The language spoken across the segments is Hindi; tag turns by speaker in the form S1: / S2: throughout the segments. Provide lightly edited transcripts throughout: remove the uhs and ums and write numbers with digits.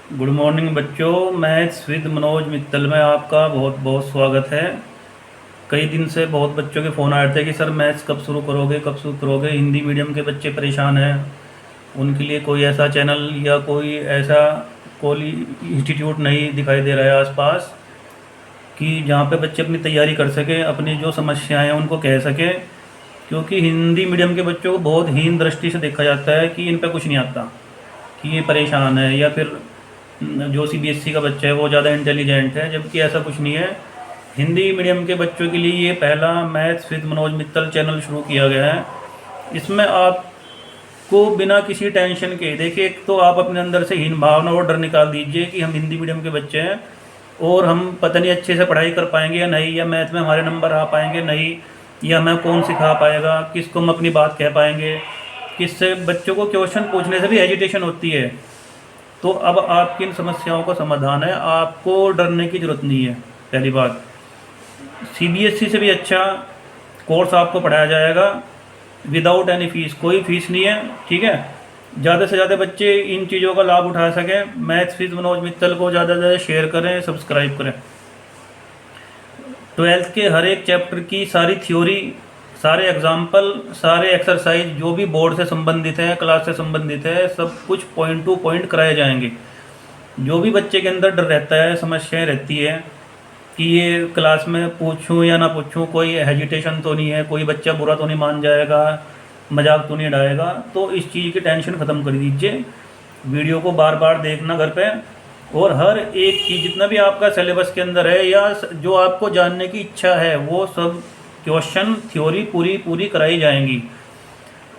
S1: गुड मॉर्निंग बच्चों। मैथ्स विद मनोज मित्तल में आपका बहुत बहुत स्वागत है। कई दिन से बहुत बच्चों के फ़ोन आ रहे थे कि सर मैथ्स कब शुरू करोगे। हिंदी मीडियम के बच्चे परेशान हैं, उनके लिए कोई ऐसा चैनल या कोई ऐसा कोई इंस्टीट्यूट नहीं दिखाई दे रहा है आसपास कि जहाँ पे बच्चे अपनी तैयारी कर सकें, अपनी जो समस्याएं हैं उनको कह सकें। क्योंकि हिंदी मीडियम के बच्चों को बहुत हीन दृष्टि से देखा जाता है कि इन पे कुछ नहीं आता, कि ये परेशान है, या फिर जो सीबीएसई का बच्चा है वो ज़्यादा इंटेलिजेंट है, जबकि ऐसा कुछ नहीं है। हिंदी मीडियम के बच्चों के लिए ये पहला maths with Manoj Mittal channel शुरू किया गया है। इसमें आपको बिना किसी टेंशन के, देखिए, एक तो आप अपने अंदर से हीन भावना और डर निकाल दीजिए कि हम हिंदी मीडियम के बच्चे हैं और हम पता नहीं अच्छे से पढ़ाई कर पाएंगे या नहीं, या मैथ में हमारे नंबर आ पाएंगे नहीं, या हमें कौन सिखा पाएगा, किसको हम अपनी बात कह पाएंगे, किससे। बच्चों को क्वेश्चन पूछने से भी एजिटेशन होती है। तो अब आपकी इन समस्याओं का समाधान है, आपको डरने की ज़रूरत नहीं है। पहली बात, सीबीएसई से भी अच्छा कोर्स आपको पढ़ाया जाएगा विदाउट एनी फीस, कोई फीस नहीं है। ठीक है, ज़्यादा से ज़्यादा बच्चे इन चीज़ों का लाभ उठा सकें। मैथ्स विद मनोज मित्तल को ज़्यादा से ज़्यादा शेयर करें, सब्सक्राइब करें। ट्वेल्थ के हर एक चैप्टर की सारी थ्योरी, सारे एग्जाम्पल, सारे एक्सरसाइज जो भी बोर्ड से संबंधित है, क्लास से संबंधित है, सब कुछ पॉइंट टू पॉइंट कराए जाएंगे। जो भी बच्चे के अंदर डर रहता है, समस्याएं रहती है कि ये क्लास में पूछूं या ना पूछूं, कोई हेजिटेशन तो नहीं है, कोई बच्चा बुरा तो नहीं मान जाएगा, मजाक तो नहीं उड़ाएगा, तो इस चीज़ की टेंशन ख़त्म कर दीजिए। वीडियो को बार बार देखना घर पे, और हर एक चीज़ जितना भी आपका सिलेबस के अंदर है या जो आपको जानने की इच्छा है वो सब क्वेश्चन थ्योरी पूरी पूरी कराई जाएंगी।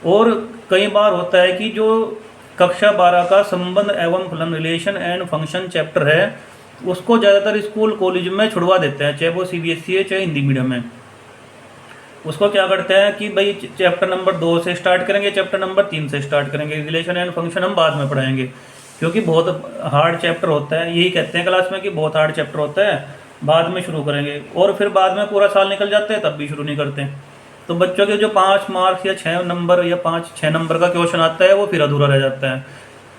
S1: और कई बार होता है कि जो कक्षा 12 का संबंध एवं फलन, रिलेशन एंड फंक्शन चैप्टर है, उसको ज़्यादातर स्कूल कॉलेज में छुड़वा देते हैं, चाहे वो सीबीएसई है चाहे हिंदी मीडियम है। उसको क्या करते हैं कि भाई चैप्टर नंबर 2 से स्टार्ट करेंगे, चैप्टर नंबर 3 से स्टार्ट करेंगे, रिलेशन एंड फंक्शन हम बाद में पढ़ाएंगे, क्योंकि बहुत हार्ड चैप्टर होता है। यही कहते हैं क्लास में कि बहुत हार्ड चैप्टर होता है, बाद में शुरू करेंगे। और फिर बाद में पूरा साल निकल जाते हैं तब भी शुरू नहीं करते। तो बच्चों के जो 5 मार्क्स या 6 नंबर या 5-6 नंबर का क्वेश्चन आता है वो फिर अधूरा रह जाता है।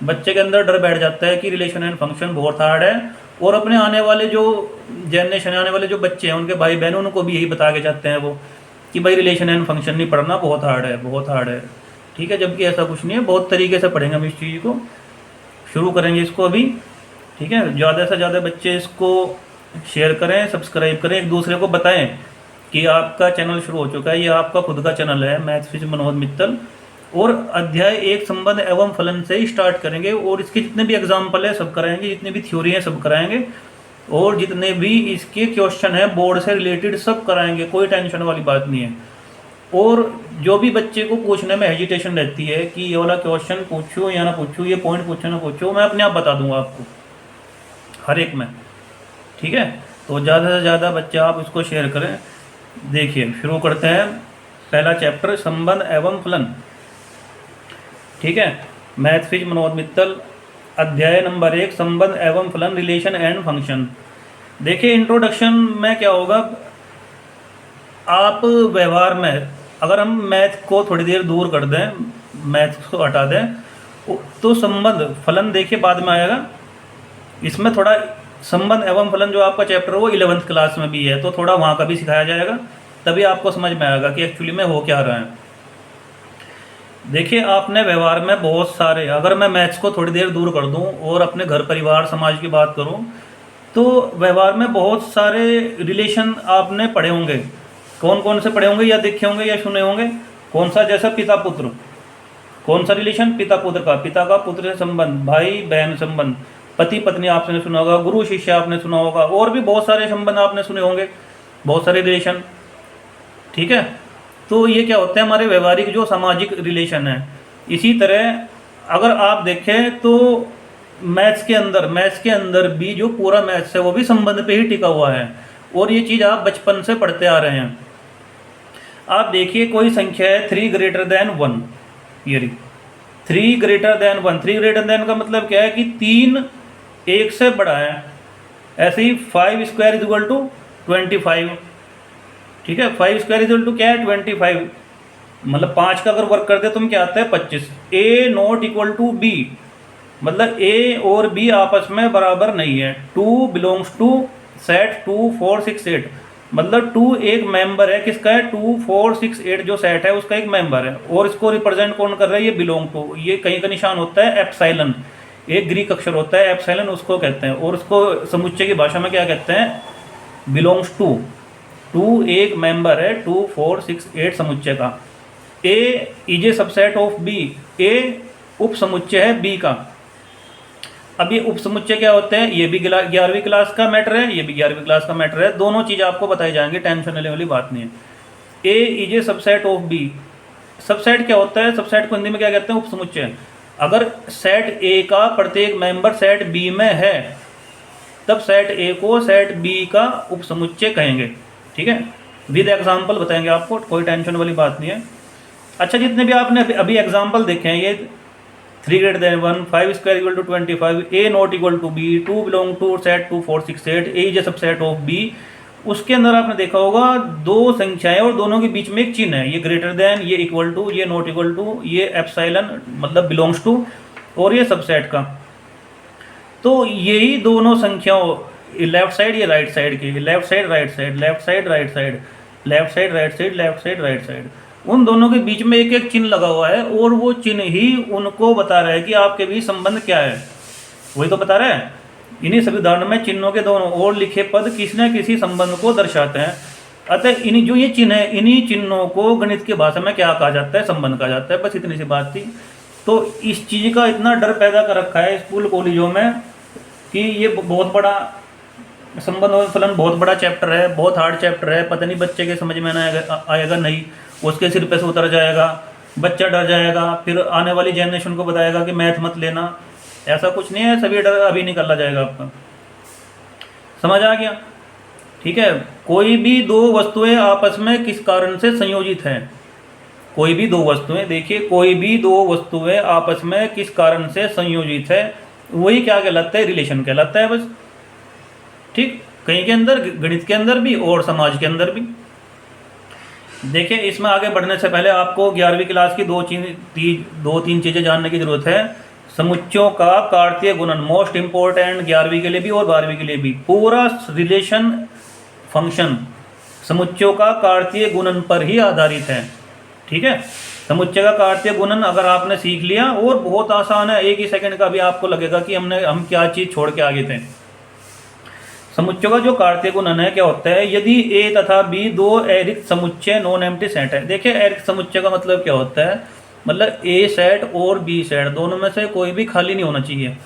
S1: बच्चे के अंदर डर बैठ जाता है कि रिलेशन एंड फंक्शन बहुत हार्ड है, और अपने आने वाले जो जनरेशन, आने वाले जो बच्चे हैं, उनके भाई बहन, उनको भी यही बता के जाते हैं वो कि भाई रिलेशन एंड फंक्शन नहीं पढ़ना, बहुत हार्ड है, बहुत हार्ड है। ठीक है, जबकि ऐसा कुछ नहीं है, बहुत तरीके से पढ़ेंगे हम इस चीज़ को, शुरू करेंगे इसको अभी। ठीक है, ज़्यादा से ज़्यादा बच्चे इसको शेयर करें, सब्सक्राइब करें, एक दूसरे को बताएं कि आपका चैनल शुरू हो चुका है। ये आपका खुद का चैनल है मैथ्स विद मनोज मित्तल, और अध्याय 1 संबंध एवं फलन से ही स्टार्ट करेंगे, और इसके जितने भी एग्जाम्पल है सब कराएंगे, जितने भी थ्योरी है सब कराएंगे, और जितने भी इसके क्वेश्चन है बोर्ड से रिलेटेड सब कराएंगे, कोई टेंशन वाली बात नहीं है। और जो भी बच्चे को पूछने में हेजिटेशन रहती है कि ये वाला क्वेश्चन पूछूं या ना पूछूं, ये पॉइंट पूछो ना पूछो, मैं अपने आप बता दूंगा आपको हर एक में। ठीक है, तो ज़्यादा से ज़्यादा बच्चे आप इसको शेयर करें। देखिए, शुरू करते हैं पहला चैप्टर, संबंध एवं फलन। ठीक है, मैथ्स विद मनोज मित्तल, अध्याय नंबर 1, संबंध एवं फलन, रिलेशन एंड फंक्शन। देखिए, इंट्रोडक्शन में क्या होगा, आप व्यवहार में अगर हम मैथ को थोड़ी देर दूर कर दें, मैथ को हटा दें, तो संबंध फलन देखिए बाद में आएगा। इसमें थोड़ा संबंध एवं फलन जो आपका चैप्टर है वो 11th क्लास में भी है, तो थोड़ा वहाँ का भी सिखाया जाएगा, तभी आपको समझ में आएगा कि एक्चुअली में हो क्या रहा है। देखिए, आपने व्यवहार में बहुत सारे, अगर मैं मैथ्स को थोड़ी देर दूर कर दूं और अपने घर परिवार समाज की बात करूं, तो व्यवहार में बहुत सारे रिलेशन आपने पढ़े होंगे। कौन कौन से पढ़े होंगे, या देखे होंगे या सुने होंगे। कौन सा, जैसा पिता पुत्र, कौन सा रिलेशन, पिता पुत्र का, पिता का पुत्र से संबंध, भाई बहन संबंध, पति पत्नी आपने सुना होगा, गुरु शिष्य आपने सुना होगा, और भी बहुत सारे संबंध आपने सुने होंगे, बहुत सारे रिलेशन। ठीक है, तो ये क्या होते हैं, हमारे व्यवहारिक जो सामाजिक रिलेशन है। इसी तरह अगर आप देखें तो मैथ्स के अंदर भी जो पूरा मैथ्स है वो भी संबंध पे ही टिका हुआ है, और ये चीज़ आप बचपन से पढ़ते आ रहे हैं। आप देखिए, कोई संख्या है 3 > 1, ये रही 3 > 1, 3 > 1 का मतलब क्या है कि 3 1 से बड़ा है। ऐसे ही 5² = 25। ठीक है, 5² क्या है, 25, मतलब 5 का अगर वर्क कर दे तो क्या आता है, 25। A ≠ B, मतलब ए और बी आपस में बराबर नहीं है। 2 बिलोंग्स टू सेट 2 4 6 8, मतलब 2 एक मेंबर है किसका है, 2 4 6 8 जो सेट है उसका एक मेंबर है। और इसको रिप्रेजेंट कौन कर रहा है, ये बिलोंग टू, ये कहीं का निशान होता है एप्सिलॉन, एक ग्रीक अक्षर होता है एप्सिलॉन, उसको कहते हैं। और उसको समुच्चय की भाषा में क्या कहते हैं, बिलोंग्स टू। 2 एक मेंबर है 2 4 6 8 समुच्चय का। A is a subset of B, A उप समुच्चय है बी का। अब ये उप समुच्चय क्या होते हैं, ये भी 11वीं क्लास का मैटर है, ये भी 11वीं क्लास का मैटर है, दोनों चीज़ आपको बताई जाएंगे, टेंशन लेने वाली बात नहीं है। A is a subset of B, subset क्या होता है, सबसेट को हिंदी में क्या कहते हैं, उप समुच्चय। अगर सेट ए का प्रत्येक मेंबर सेट बी में है तब सेट ए को सेट बी का उप समुच्चय कहेंगे। ठीक है, विद एग्जाम्पल बताएंगे आपको, कोई टेंशन वाली बात नहीं है। अच्छा, जितने भी आपने अभी एग्जाम्पल देखे हैं, ये 3 greater than 1, 5 square equal to 25, a not equal to b, 2 belong to set 2 4 6 8, a is a subset of b, उसके अंदर आपने देखा होगा दो संख्याएं और दोनों के बीच में एक चिन्ह है, ये ग्रेटर देन, ये इक्वल टू, ये नॉट इक्वल टू, ये एप्सिलॉन मतलब बिलोंग्स टू, और ये सबसेट का। तो यही दोनों संख्याओं, लेफ्ट साइड ये राइट साइड की, left side right side, left side right side, left side right side, left side right side, उन दोनों के बीच में एक एक चिन्ह लगा हुआ है, और वो चिन्ह ही उनको बता रहा है कि आपके बीच संबंध क्या है, वही तो बता रहा है। इन्हीं सभी उदाहरणों में चिन्हों के दोनों ओर लिखे पद किसी न किसी संबंध को दर्शाते हैं। अतः इन जो ये चिन्ह है, इन्हीं चिन्हों को गणित की भाषा में क्या कहा जाता है, संबंध कहा जाता है। बस इतनी सी बात थी। तो इस चीज़ का इतना डर पैदा कर रखा है स्कूल कॉलेजों में कि ये बहुत बड़ा संबंध और फलन बहुत बड़ा चैप्टर है, बहुत हार्ड चैप्टर है, पता नहीं बच्चे के समझ में आएगा नहीं, उसके सिर पे से उतर जाएगा, बच्चा डर जाएगा, फिर आने वाली जनरेशन को बताएगा कि मैथ मत लेना। ऐसा कुछ नहीं है, सभी डर अभी निकला जाएगा आपका। समझ आ गया? ठीक है। कोई भी दो वस्तुएं आपस में किस कारण से संयोजित हैं, कोई भी दो वस्तुएं, देखिए कोई भी दो वस्तुएं आपस में किस कारण से संयोजित है, वही क्या कहलाता है, रिलेशन कहलाता है बस। ठीक, कहीं के अंदर, गणित के अंदर भी और समाज के अंदर भी। देखिए, इसमें आगे बढ़ने से पहले आपको 11वीं क्लास की दो तीन चीज़ें जानने की जरूरत है। समुच्चयों का कार्तीय गुणन मोस्ट इंपॉर्टेंट, 11वीं के लिए भी और 12वीं के लिए भी। पूरा रिलेशन फंक्शन समुच्चयों का कार्तीय गुणन पर ही आधारित है। ठीक है, समुच्चय का कार्तीय गुणन अगर आपने सीख लिया, और बहुत आसान है, एक ही सेकंड का भी आपको लगेगा कि हम क्या चीज़ छोड़ के आगे थे। समुच्चयों का जो कार्तीय गुणन है क्या होता है, यदि ए तथा बी दो अरिक्त समुच्चय नॉन एम्प्टी सेट है। देखिए, अरिक्त समुच्चय का मतलब क्या होता है, मतलब ए सेट और बी सेट दोनों में से कोई भी खाली नहीं होना चाहिए,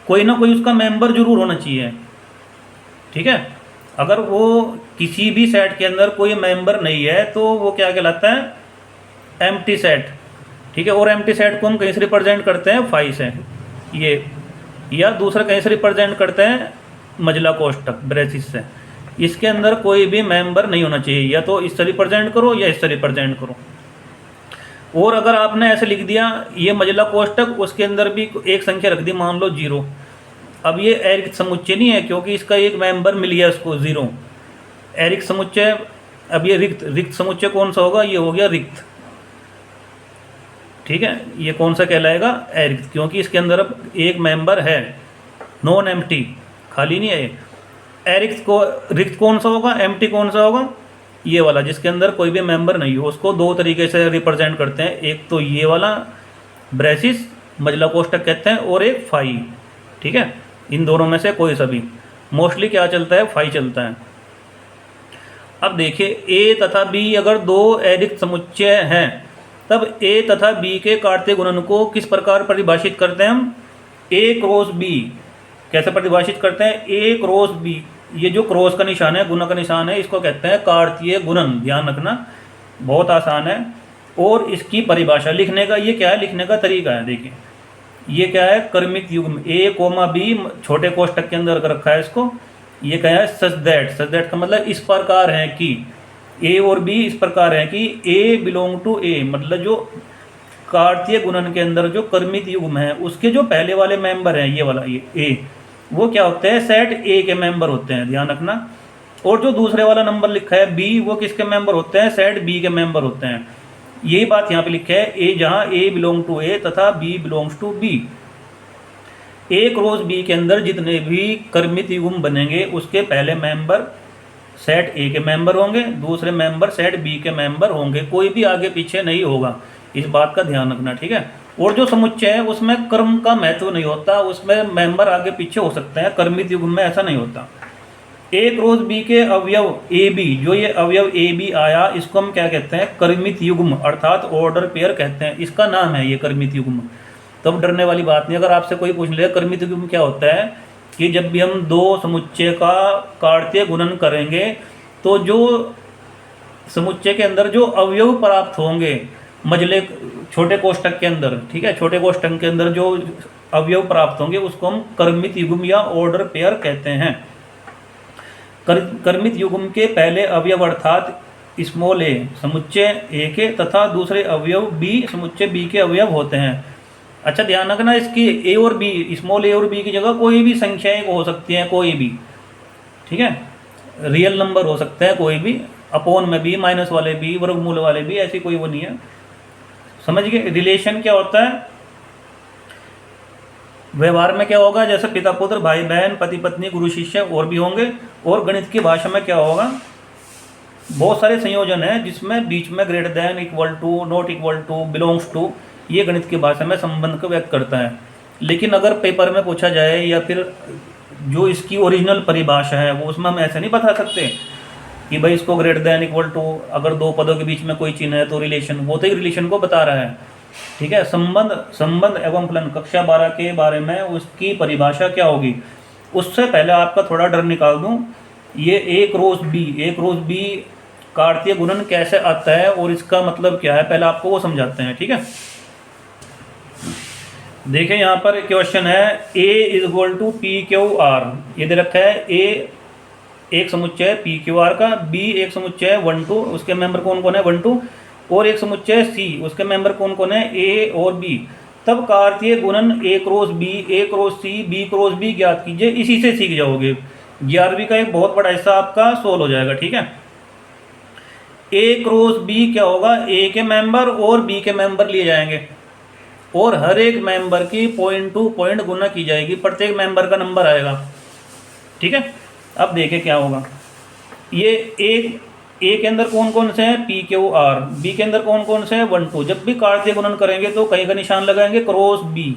S1: कोई ना कोई उसका मेंबर जरूर होना चाहिए। ठीक है, अगर वो किसी भी सेट के अंदर कोई मेंबर नहीं है तो वो क्या कहलाता है, एम्प्टी सेट। ठीक है, और एम्प्टी सेट को हम कहीं से रिप्रेजेंट करते हैं 5 से, ये, या दूसरा कहीं से रिप्रेजेंट करते हैं मजला कोष्टक ब्रेसिस से। इसके अंदर कोई भी मेंबर नहीं होना चाहिए, या तो इससे रिप्रेजेंट करो या इससे रिप्रेजेंट करो। और अगर आपने ऐसे लिख दिया ये मजला कोष्टक, उसके अंदर भी एक संख्या रख दी, मान लो 0, अब ये अरिक्त समुच्चय नहीं है क्योंकि इसका एक मेंबर मिल गया इसको 0। अरिक्त समुच्चय, अब ये रिक्त समुच्चय कौन सा होगा, ये हो गया रिक्त। ठीक है, ये कौन सा कहलाएगा, अरिक्त, क्योंकि इसके अंदर अब एक मेंबर है, नॉन एम्प्टी, खाली नहीं है। अरिक्त को, रिक्त कौन सा होगा, एम्प्टी कौन सा होगा, ये वाला जिसके अंदर कोई भी मेंबर नहीं हो। उसको दो तरीके से रिप्रेजेंट करते हैं, एक तो ये वाला ब्रेसिस मजला कोष्टक कहते हैं, और एक फाई। ठीक है, इन दोनों में से कोई सा भी, मोस्टली क्या चलता है, फाई चलता है। अब देखिए, ए तथा बी अगर दो अरिक्त समुच्चय हैं तब ए तथा बी के कार्तीय गुणन को किस प्रकार परिभाषित करते हैं हम, ए क्रॉस बी। कैसे परिभाषित करते हैं, ए क्रॉस बी, ये जो क्रॉस का निशान है, गुना का निशान है, इसको कहते हैं कार्तीय गुणन। ध्यान रखना, बहुत आसान है। और इसकी परिभाषा लिखने का, ये क्या है, लिखने का तरीका है। देखिए, ये क्या है, क्रमिक युग्म, ए कोमा बी छोटे कोष्टक के अंदर रखा है इसको। ये क्या है, सच दैट का मतलब इस प्रकार है कि, ए और बी इस प्रकार है कि ए बिलोंग टू ए, मतलब जो कार्तीय गुणन के अंदर जो क्रमिक युग्म है उसके जो पहले वाले मेंबर हैं, ये वाला, ये ए, वो क्या होते हैं, सेट ए के मेंबर होते हैं। ध्यान रखना। और जो दूसरे वाला नंबर लिखा है बी, वो किसके मेंबर होते हैं, सेट बी के मेंबर होते हैं। यही बात यहाँ पे लिखा है, ए जहाँ ए बिलोंग टू ए तथा बी बिलोंग्स टू बी। एक रोज बी के अंदर जितने भी क्रमित युग्म बनेंगे उसके पहले मेंबर सेट ए के मेंबर होंगे, दूसरे मेंबर सेट बी के मेंबर होंगे, कोई भी आगे पीछे नहीं होगा। इस बात का ध्यान रखना, ठीक है। और जो समुच्चय है उसमें क्रम का महत्व नहीं होता, उसमें मेंबर आगे पीछे हो सकते हैं, क्रमित युग्म में ऐसा नहीं होता। एक रोज बी के अवयव ए बी, जो ये अवयव ए बी आया इसको हम क्या कहते हैं, क्रमित युग्म अर्थात ऑर्डर पेयर कहते हैं, इसका नाम है ये क्रमित युग्म। तो अब डरने वाली बात नहीं। अगर आपसे कोई पूछ ले क्रमित युग्म क्या होता है, कि जब भी हम दो समुच्चय का कार्तीय गुणन करेंगे तो जो समुच्चय के अंदर जो अवयव प्राप्त होंगे मझले छोटे कोष्ठक के अंदर, ठीक है, छोटे कोष्ठक के अंदर जो अवयव प्राप्त होंगे उसको हम क्रमित युग्म या ऑर्डर पेयर कहते हैं। क्रमित युग्म के पहले अवयव अर्थात स्मॉल ए समुच्चय ए के तथा दूसरे अवयव बी समुच्चय बी के अवयव होते हैं। अच्छा ध्यान रखना, इसकी ए और बी, स्मॉल ए और बी की जगह कोई भी संख्याएं हो सकती हैं, कोई भी, ठीक है, रियल नंबर हो सकते हैं कोई भी, अपोन में भी, माइनस वाले भी, वर्गमूल वाले भी, ऐसी कोई वो नहीं है। समझ गए। रिलेशन क्या होता है, व्यवहार में क्या होगा, जैसे पिता पुत्र, भाई बहन, पति पत्नी, गुरु शिष्य और भी होंगे। और गणित की भाषा में क्या होगा, बहुत सारे संयोजन हैं जिसमें बीच में greater than, equal to, not equal to, belongs to, ये गणित की भाषा में संबंध को व्यक्त करता है। लेकिन अगर पेपर में पूछा जाए या फिर जो इसकी ओरिजिनल परिभाषा है वो उसमें हम ऐसे नहीं बता सकते कि भाई इसको ग्रेटर देन इक्वल टू, अगर दो पदों के बीच में कोई चिन्ह है तो रिलेशन, वो तो ही रिलेशन को बता रहा है, ठीक है। संबंध एवं फलन कक्षा 12 के बारे में उसकी परिभाषा क्या होगी, उससे पहले आपका थोड़ा डर निकाल दूं। ये एक रोज बी कार्तीय गुणन कैसे आता है और इसका मतलब क्या है, पहले आपको वो समझाते हैं, ठीक है। देखिए यहाँ पर क्वेश्चन है A is equal to P Q R, ये दे रखा है। A एक समुच्चय है पी क्यू आर का, B एक समुच्चय है 1 2, उसके मेंबर कौन कौन है 1 2, और एक समुच्चय है C, उसके मेंबर कौन कौन है A और B। तब कार्तीय गुणन A cross B, A cross C, B cross B ज्ञात कीजिए। इसी से सीख जाओगे, 11वीं का एक बहुत बड़ा हिस्सा आपका सोल्व हो जाएगा, ठीक है। A क्रॉस B क्या होगा, A के मेंबर और B के मेंबर लिए जाएंगे और हर एक मेंबर की पॉइंट टू पॉइंट गुना की जाएगी, प्रत्येक मेंबर का नंबर आएगा, ठीक है। अब देखें क्या होगा, ये एक ए के अंदर कौन कौन से हैं, पी क्यू आर, बी के अंदर कौन कौन से हैं 1 2। जब भी कार्तीय गुणन करेंगे तो कहीं का निशान लगाएंगे क्रॉस बी,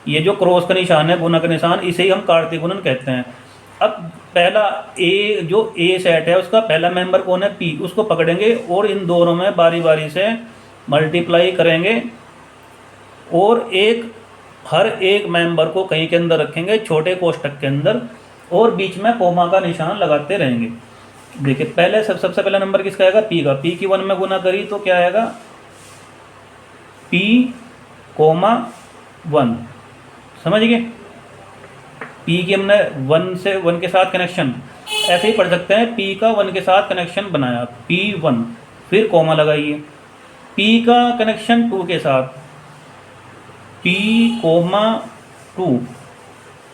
S1: ये जो क्रॉस का निशान है, गुना का निशान, इसे ही हम कार्तीय गुणन कहते हैं। अब पहला ए, जो ए सेट है उसका पहला मेंबर कौन है पी, उसको पकड़ेंगे और इन दोनों में बारी बारी से मल्टीप्लाई करेंगे और हर एक मेंबर को कहीं के अंदर रखेंगे छोटे कोष्ठक के अंदर और बीच में कोमा का निशान लगाते रहेंगे। देखिए पहले सबसे पहला नंबर किसका आएगा, पी का। पी की 1 में गुना करी तो क्या आएगा, पी कोमा 1, समझ गए। पी की हमने 1 के साथ कनेक्शन ऐसे ही पढ़ सकते हैं, पी का 1 के साथ कनेक्शन बनाया, P1, फिर कोमा लगाइए। पी का कनेक्शन 2 के साथ, P कोमा 2,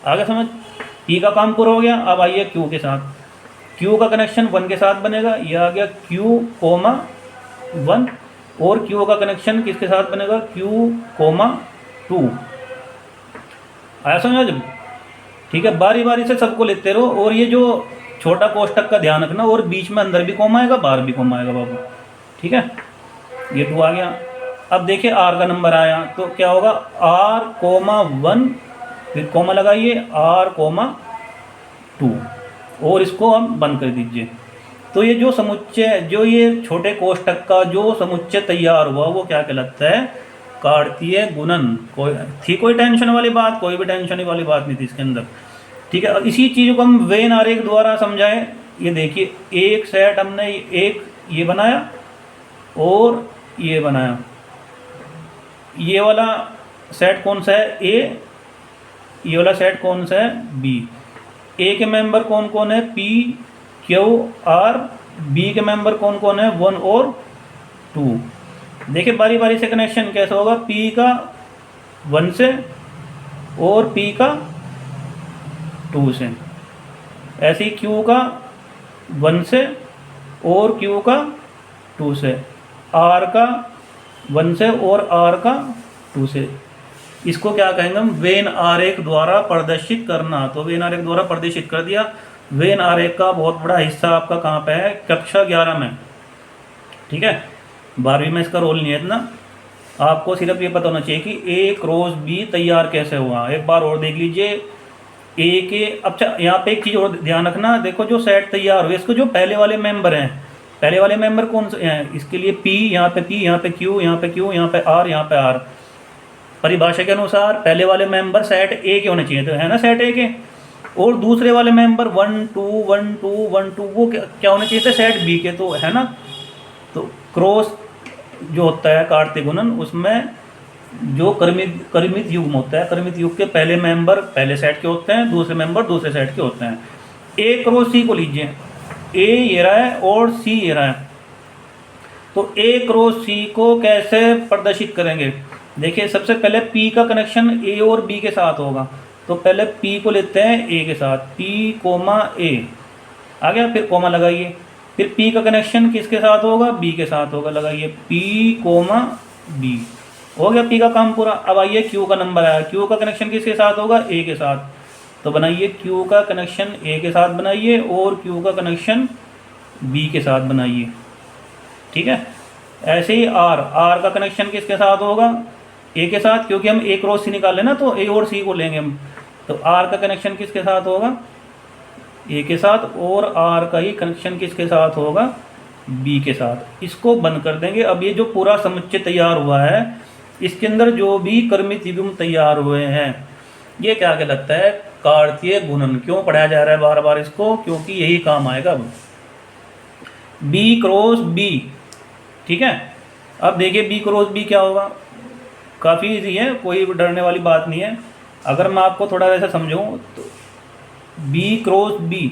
S1: आगे समझ। P का काम पूरा हो गया। अब आइए Q के साथ, Q का कनेक्शन 1 के साथ बनेगा, यह आ गया Q कोमा 1, और Q का कनेक्शन किसके साथ बनेगा, Q कोमा 2, आया समझ। ठीक है, बारी बारी से सबको लेते रहो और ये जो छोटा कोष्ठक का ध्यान रखना, और बीच में अंदर भी कोमा आएगा बाहर भी कोमा आएगा बाबू, ठीक है। ये 2 आ गया। अब देखिए R का नंबर आया तो क्या होगा, R कोमा 1, फिर कोमा लगाइए, R कोमा 2, और इसको हम बंद कर दीजिए। तो ये जो समुच्चय, जो ये छोटे कोष्ठक का जो समुच्चय तैयार हुआ वो क्या कहलाता है, कार्तीय गुणन। कोई टेंशन वाली बात, कोई भी टेंशन वाली बात नहीं थी इसके अंदर, ठीक है। और इसी चीज़ को हम वेन आरेख द्वारा समझाएं। ये देखिए एक सेट हमने एक ये बनाया और ये बनाया, ये वाला सेट कौन सा है ए, ये वाला सेट कौन सा है बी। ए के मेंबर कौन कौन है पी क्यू आर, बी के मेंबर कौन कौन है 1 और 2। देखिए बारी बारी से कनेक्शन कैसा होगा, पी का 1 से और पी का 2 से, ऐसे ही क्यू का 1 से और क्यू का 2 से, आर का 1 से और आर का 2 से। इसको क्या कहेंगे हम, वेन आरेख द्वारा प्रदर्शित करना। तो वेन आरेख द्वारा प्रदर्शित कर दिया। वेन आरेख का बहुत बड़ा हिस्सा आपका कहाँ पे है, कक्षा 11 में। ठीक है, 12वीं में इसका रोल नहीं है इतना। आपको सिर्फ ये पता होना चाहिए कि ए क्रॉस बी तैयार कैसे हुआ। एक बार और देख लीजिए ए के, अच्छा यहाँ पे एक चीज़ और ध्यान रखना, देखो जो सेट तैयार हुए इसको जो पहले वाले मेंबर हैं, पहले वाले मेंबर कौन से हैं, इसके लिए पी, यहाँ पे पी, यहाँ पे क्यू, यहाँ पे क्यू, यहाँ पे आर, यहाँ पे आर। परिभाषा के अनुसार पहले वाले मेंबर सेट ए के होने चाहिए, तो है ना सेट ए के। और दूसरे वाले मेंबर 1 2 1 2 1 2 वो क्या होने चाहिए थे, सेट बी के, तो है ना। तो क्रॉस जो होता है कार्तीय गुणन, उसमें जो कर्मित युग्म होता है, कर्मित युग के पहले मेंबर पहले सेट के होते हैं, दूसरे मेंबर दूसरे सेट के होते हैं। ए क्रॉस सी को लीजिए, ए ये रहा है और सी ये रहा है। तो ए क्रॉस सी को कैसे प्रदर्शित करेंगे, देखिए सबसे पहले पी का कनेक्शन ए और बी के साथ होगा। तो पहले पी को लेते हैं ए के साथ, पी कोमा ए आ गया, फिर कोमा लगाइए। फिर पी का कनेक्शन किसके साथ होगा, बी के साथ होगा, लगाइए पी कोमा बी, हो गया पी का काम पूरा। अब आइए क्यू का नंबर आया, क्यू का कनेक्शन किसके साथ होगा, ए के साथ। तो बनाइए क्यू का कनेक्शन ए के साथ बनाइए और क्यू का कनेक्शन बी के साथ बनाइए। ठीक है, ऐसे ही आर का कनेक्शन किसके साथ होगा, ए के साथ, क्योंकि हम ए क्रॉस सी निकाल लेना तो ए और सी को लेंगे हम। तो आर का कनेक्शन किसके साथ होगा, ए के साथ, और आर का ही कनेक्शन किसके साथ होगा, बी के साथ। इसको बंद कर देंगे। अब ये जो पूरा समुच्चय तैयार हुआ है, इसके अंदर जो भी कर्मित युग्म तैयार हुए हैं, ये क्या कहलाता है, कार्तीय गुणन। क्यों पढ़ाया जा रहा है बार बार इसको, क्योंकि यही काम आएगा अब। बी क्रॉस बी, ठीक है। अब देखिए बी क्रॉस बी क्या होगा, काफ़ी इजी है, कोई डरने वाली बात नहीं है। अगर मैं आपको थोड़ा वैसा समझाऊँ तो बी क्रॉस बी,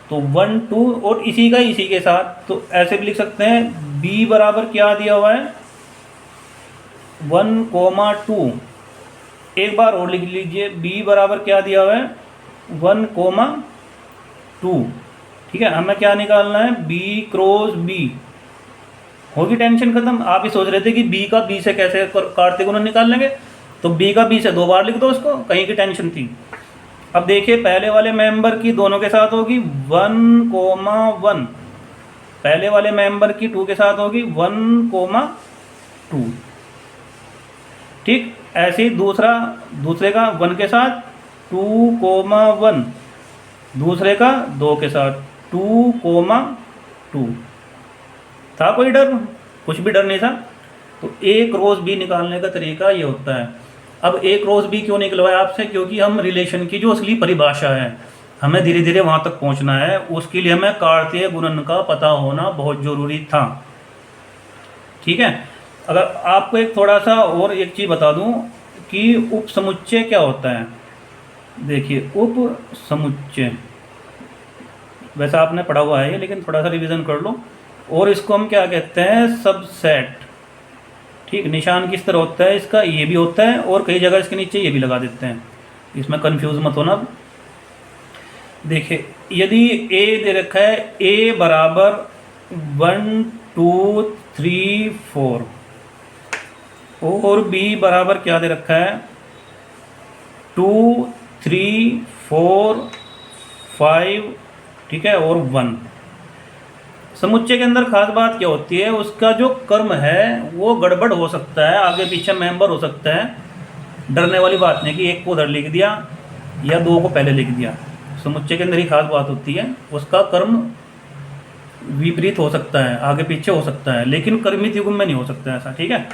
S1: तो 1 2 और इसी का इसी के साथ, तो ऐसे भी लिख सकते हैं बी बराबर क्या दिया हुआ है, 1, 2। एक बार और लिख लीजिए, बी बराबर क्या दिया हुआ है, 1, 2। ठीक है, हमें क्या निकालना है, बी क्रॉस बी। होगी टेंशन खत्म। आप ही सोच रहे थे कि बी का बी से कैसे कार्तीय गुणन निकाल लेंगे, तो बी का बी से 2 बार लिख दो उसको, कहीं की टेंशन थी। अब देखिए पहले वाले मेंबर की दोनों के साथ होगी 1, 1, पहले वाले मेंबर की 2 के साथ होगी 1, 2। ठीक, ऐसे ही दूसरे का 1 के साथ 2, 1, दूसरे का 2 के साथ 2, 2। था कोई डर, कुछ भी डर नहीं था। तो ए क्रॉस बी निकालने का तरीका ये होता है। अब ए क्रॉस बी क्यों निकलवाया आपसे, क्योंकि हम रिलेशन की जो असली परिभाषा है, हमें धीरे धीरे वहाँ तक पहुँचना है, उसके लिए हमें कार्तीय गुणन का पता होना बहुत ज़रूरी था। ठीक है, अगर आपको एक थोड़ा सा और एक चीज़ बता दूं कि उप समुच्चय क्या होता है। देखिए उप समुच्चय वैसा आपने पढ़ा हुआ है, लेकिन थोड़ा सा रिवीजन कर लो। और इसको हम क्या कहते हैं, सबसेट। ठीक, निशान किस तरह होता है इसका, ये भी होता है, और कई जगह इसके नीचे ये भी लगा देते हैं, इसमें कंफ्यूज मत होना। देखिए यदि ए दे रखा है ए बराबर 1 2 3 4, और बी बराबर क्या दे रखा है 2 3 4 5, ठीक है, और 1। समुच्चय के अंदर खास बात क्या होती है, उसका जो कर्म है वो गड़बड़ हो सकता है, आगे पीछे मेंबर हो सकता है। डरने वाली बात नहीं कि एक को उधर लिख दिया या 2 को पहले लिख दिया। समुच्चय के अंदर ही खास बात होती है, उसका कर्म विपरीत हो सकता है, आगे पीछे हो सकता है, लेकिन कर्मित युग्म में नहीं हो सकता ऐसा। ठीक है,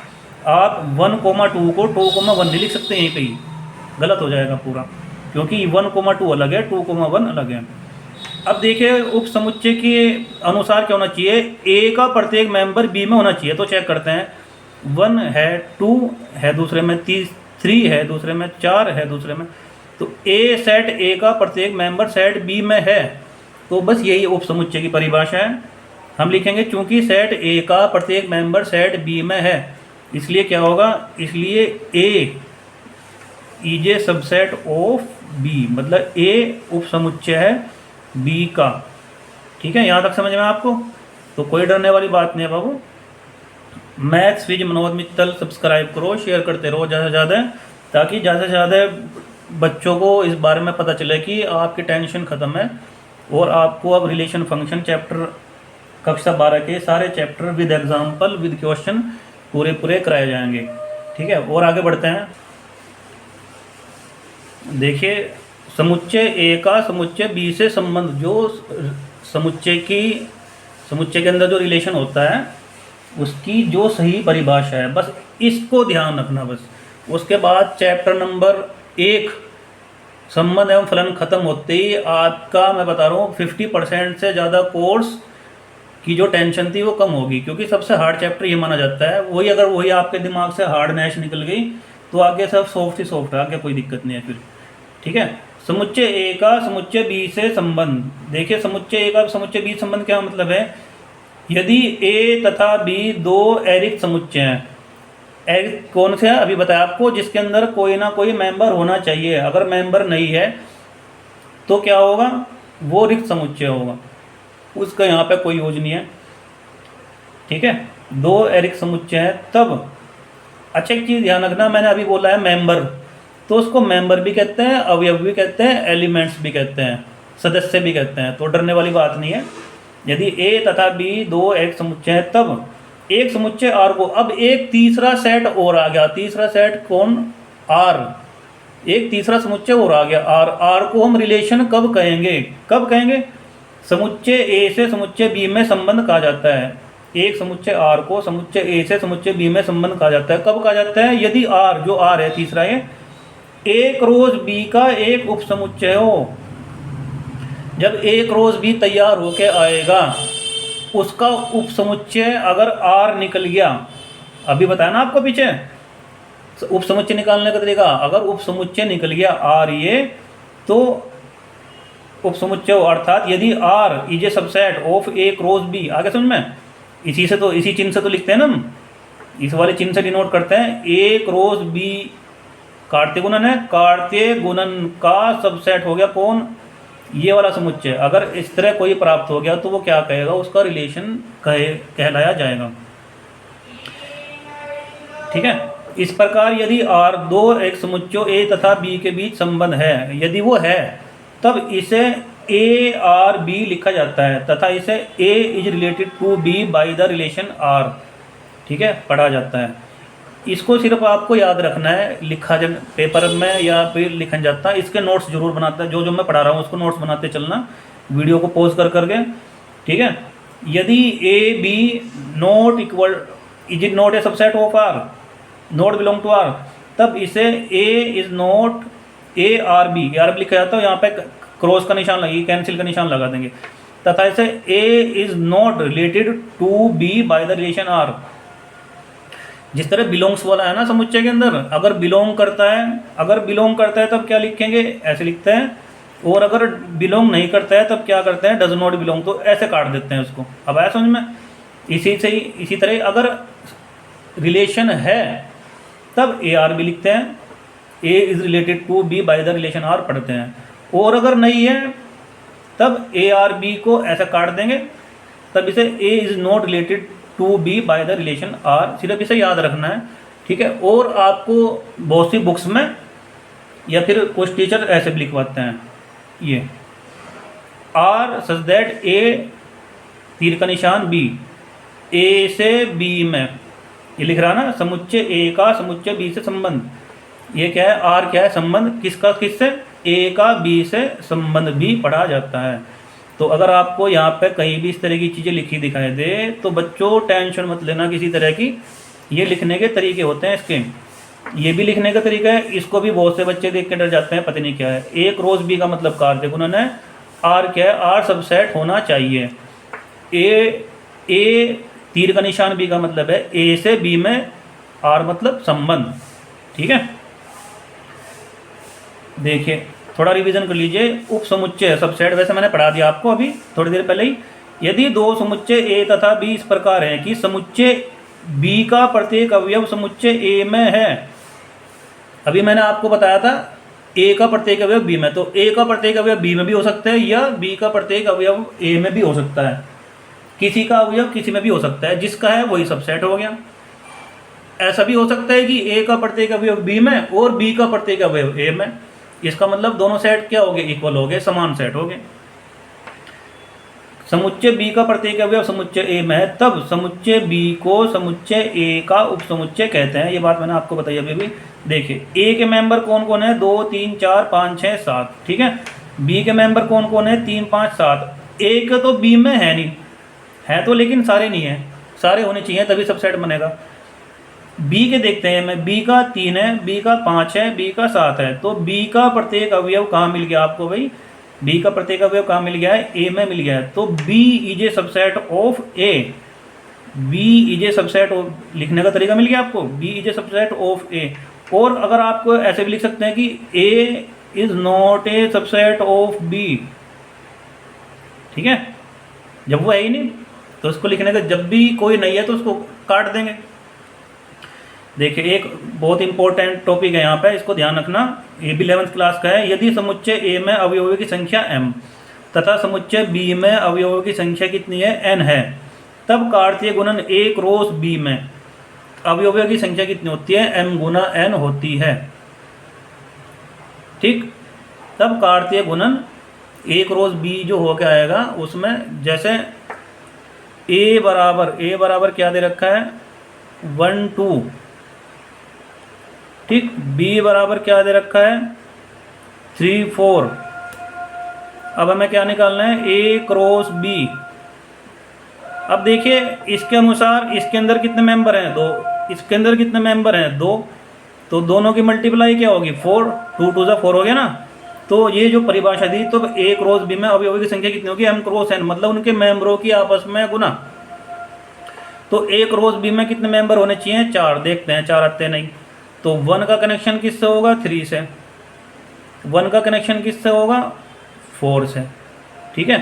S1: आप 1, 2 को 2, 1 नहीं लिख सकते, यहीं कहीं गलत हो जाएगा पूरा, क्योंकि 1, 2 अलग है, 2, 1 अलग है। अब देखिए उप समुच्चय के अनुसार क्या होना चाहिए, ए का प्रत्येक मेंबर बी में होना चाहिए। तो चेक करते हैं, 1 है, 2 है, दूसरे में 3 है, दूसरे में 4 है, दूसरे में। तो ए सेट ए का प्रत्येक मेंबर सेट बी में है, तो बस यही उप समुच्चय की परिभाषा है। हम लिखेंगे चूंकि सेट ए का प्रत्येक मेंबर सेट बी में है, इसलिए क्या होगा, इसलिए A is a subset of B, मतलब ए उप समुच्चय है बी का। ठीक है, यहाँ तक समझ में आपको, तो कोई डरने वाली बात नहीं है बाबू। मैथ्स विज मनोज मित्तल सब्सक्राइब करो, शेयर करते रहो ज़्यादा से ज़्यादा, ताकि ज़्यादा से ज़्यादा बच्चों को इस बारे में पता चले कि आपकी टेंशन ख़त्म है और आपको अब रिलेशन फंक्शन चैप्टर कक्षा 12 के सारे chapter with example with question पूरे पूरे कराए जाएंगे। ठीक है, और आगे बढ़ते हैं। देखिए, समुच्चय ए का समुच्चय बी से संबंध, जो समुच्चय के अंदर जो रिलेशन होता है उसकी जो सही परिभाषा है, बस इसको ध्यान रखना बस। उसके बाद चैप्टर नंबर 1 संबंध एवं फलन खत्म होते ही आपका, मैं बता रहा हूँ, 50% से ज़्यादा कोर्स की जो टेंशन थी वो कम होगी, क्योंकि सबसे हार्ड चैप्टर ये माना जाता है। वही अगर वही आपके दिमाग से हार्डनेस निकल गई तो आगे सब सॉफ्ट ही सॉफ्ट है, आगे कोई दिक्कत नहीं है फिर। ठीक है, समुच्चय ए का समुच्चय बी से संबंध। देखिए, समुच्चय ए का समुच्चय बी संबंध क्या मतलब है? यदि ए तथा बी दो एरिक्त समुच्चय हैं, एरिक्त कौन से है अभी बताया आपको, जिसके अंदर कोई ना कोई मेंबर होना चाहिए। अगर मेंबर नहीं है तो क्या होगा? वो रिक्त समुच्चय होगा, उसका यहाँ पे कोई यूज नहीं है। ठीक है, दो एरिक्त समुच्चय है तब। अच्छा, एक चीज़ ध्यान रखना, मैंने अभी बोला है मेंबर, तो उसको मेंबर भी कहते हैं, अवयव भी कहते हैं, एलिमेंट्स भी कहते हैं, सदस्य भी कहते हैं, तो डरने वाली बात नहीं है। यदि ए तथा बी दो एक समुच्चय है तब एक समुच्चय आर को, अब एक तीसरा सेट और आ गया। तीसरा सेट कौन? आर। एक तीसरा समुच्चय और आ गया आर। आर को हम रिलेशन कब कहेंगे? कब कहेंगे? समुच्चय ए से समुच्चय बी में संबंध कहा जाता है। एक समुच्चय आर को समुच्चय ए से समुच्चय बी में संबंध कहा जाता है। कब कहा जाता है? यदि आर, जो आर है तीसरा, ये एक रोज बी का एक उपसमुच्चय हो। जब एक रोज बी तैयार होके आएगा, उसका उपसमुच्चय अगर आर निकल गया, अभी बताया ना आपको पीछे उपसमुच्चय निकालने का तरीका, अगर उपसमुच्चय निकल गया आर ये, तो उपसमुच्चय अर्थात यदि R is a subset of A cross B. आगे समझ में, इसी चिन्ह से तो लिखते हैं ना हम, इस वाले चिन्ह से डिनोट करते हैं। ए क्रॉस बी कार्तीय गुणन है, कार्तीय गुणन का सबसेट हो गया कौन? ये वाला समुच्चय। अगर इस तरह कोई प्राप्त हो गया तो वो क्या कहेगा? उसका रिलेशन कहलाया जाएगा। ठीक है, इस प्रकार यदि आर दो एक समुच्चयों ए तथा बी के बीच संबंध है, यदि वो है, तब इसे ए आर बी लिखा जाता है तथा इसे A is related to B by the relation R. ठीक है, पढ़ा जाता है। इसको सिर्फ आपको याद रखना है, लिखा जब पेपर में या फिर लिखन जाता है, इसके नोट्स जरूर बनाता है। जो मैं पढ़ा रहा हूँ उसको नोट्स बनाते चलना, वीडियो को पॉज कर करके। ठीक है, यदि A B not equal, is it not a subset of R, not belong to R, तब इसे A is not a R B लिखा जाता है। यहाँ पे क्रॉस का निशान लगी, कैंसिल का निशान लगा देंगे, तथा इसे A is not related to B by the relation R. जिस तरह बिलोंग्स वाला है ना समुच्चय के अंदर, अगर बिलोंग करता है तब क्या लिखेंगे? ऐसे लिखते हैं। और अगर बिलोंग नहीं करता है तब क्या करते हैं? डज नॉट बिलोंग, तो ऐसे काट देते हैं उसको। अब आया समझ में? इसी तरह अगर रिलेशन है तब ए आर बी लिखते हैं, A is related to B by the relation R पढ़ते हैं। और अगर नहीं है तब ए आर बी को ऐसा काट देंगे, तब इसे A is not related to B by the relation R. सिर्फ इसे याद रखना है। ठीक है, और आपको बहुत सी बुक्स में या फिर कुछ टीचर ऐसे भी लिखवाते हैं, ये आर सच दैट ए तीर का निशान बी, ए से बी में, ये लिख रहा ना, समुच्चय ए का समुच्चय बी से संबंध। ये क्या है? आर क्या है? संबंध किसका किससे? ए का बी से संबंध भी पढ़ा जाता है। तो अगर आपको यहाँ पे कहीं भी इस तरह की चीज़ें लिखी दिखाई दे तो बच्चों टेंशन मत लेना किसी तरह की। ये लिखने के तरीके होते हैं इसके, ये भी लिखने का तरीका है। इसको भी बहुत से बच्चे देख के डर जाते हैं, पता नहीं क्या है। ए क्रॉस बी का मतलब कार्य गुणन है। आर क्या है? आर सबसेट होना चाहिए। ए तीर का निशान बी का मतलब है ए से बी में आर मतलब संबंध। ठीक है, देखिए थोड़ा रिवीजन कर लीजिए। उप समुच्चय सबसेट वैसे मैंने पढ़ा दिया आपको अभी थोड़ी देर पहले ही। यदि दो समुच्चय ए तथा बी इस प्रकार हैं कि समुच्चय बी का प्रत्येक अवयव समुच्चय ए में है। अभी मैंने आपको बताया था ए का प्रत्येक अवयव बी में, तो ए का प्रत्येक अवयव बी में भी हो सकता है या बी का प्रत्येक अवयव ए में भी हो सकता है। किसी का अवयव किसी में भी हो सकता है, जिसका है वही सबसेट हो गया। ऐसा भी हो सकता है कि ए का प्रत्येक अवयव बी में और बी का प्रत्येक अवयव ए में। इसका मतलब दोनों सेट क्या हो गए, इक्वल हो गए, समान सेट हो गए। समुच्चय बी का प्रत्येक अवयव समुच्चय ए में है, तब समुच्चय बी को समुच्चय ए का उपसमुच्चय कहते हैं। ये बात मैंने आपको बताई अभी भी। देखिए ए के मेंबर कौन कौन है, 2 3 4 5 6 7, ठीक है। बी के मेंबर कौन कौन है, 3 5 7। ए का तो बी में है नहीं, है तो लेकिन सारे नहीं है, सारे होने चाहिए तभी सबसेट बनेगा। बी के देखते हैं मैं, बी का 3 है, बी का 5 है, बी का 7 है। तो बी का प्रत्येक अवयव कहाँ मिल गया आपको भाई, बी का प्रत्येक अवयव कहाँ मिल गया है, ए में मिल गया है। तो B is a subset of A, B is a subset of, लिखने का तरीका मिल गया आपको, B is a subset of A. और अगर आपको ऐसे भी लिख सकते हैं कि A is not a subset of B, ठीक है। जब वो है ही नहीं तो उसको लिखने का, जब भी कोई नहीं है तो उसको काट देंगे। देखिए एक बहुत इंपॉर्टेंट टॉपिक है यहाँ पे, इसको ध्यान रखना, ये भी 11th क्लास का है। यदि समुच्चय ए में अवयवों की संख्या m तथा समुच्चय बी में अवयवों की संख्या कितनी है, n है, तब कार्तीय गुणन a क्रॉस b में अवयवों की संख्या कितनी होती है, m गुना n होती है, ठीक। तब कार्तीय गुणन a क्रॉस b जो हो के आएगा उसमें, जैसे a बराबर क्या दे रखा है, 1 2, ठीक। b बराबर क्या दे रखा है, 3 4। अब हमें क्या निकालना है, a क्रॉस b। अब देखिए इसके अनुसार इसके अंदर कितने मेंबर हैं, 2, इसके अंदर कितने मेंबर हैं, 2, तो दोनों की मल्टीप्लाई क्या होगी, 4, 2 2 4 हो गया ना। तो ये जो परिभाषा दी, तो a क्रॉस b में अवयवों की संख्या कितनी होगी, m क्रॉस n, मतलब उनके मेंबरों की आपस में गुना। तो a क्रॉस b में कितने मेंबर होने चाहिए, 4। देखते हैं 4 आते नहीं। तो 1 का कनेक्शन किससे होगा, 3 से। 1 का कनेक्शन किससे होगा, 4 से, ठीक है।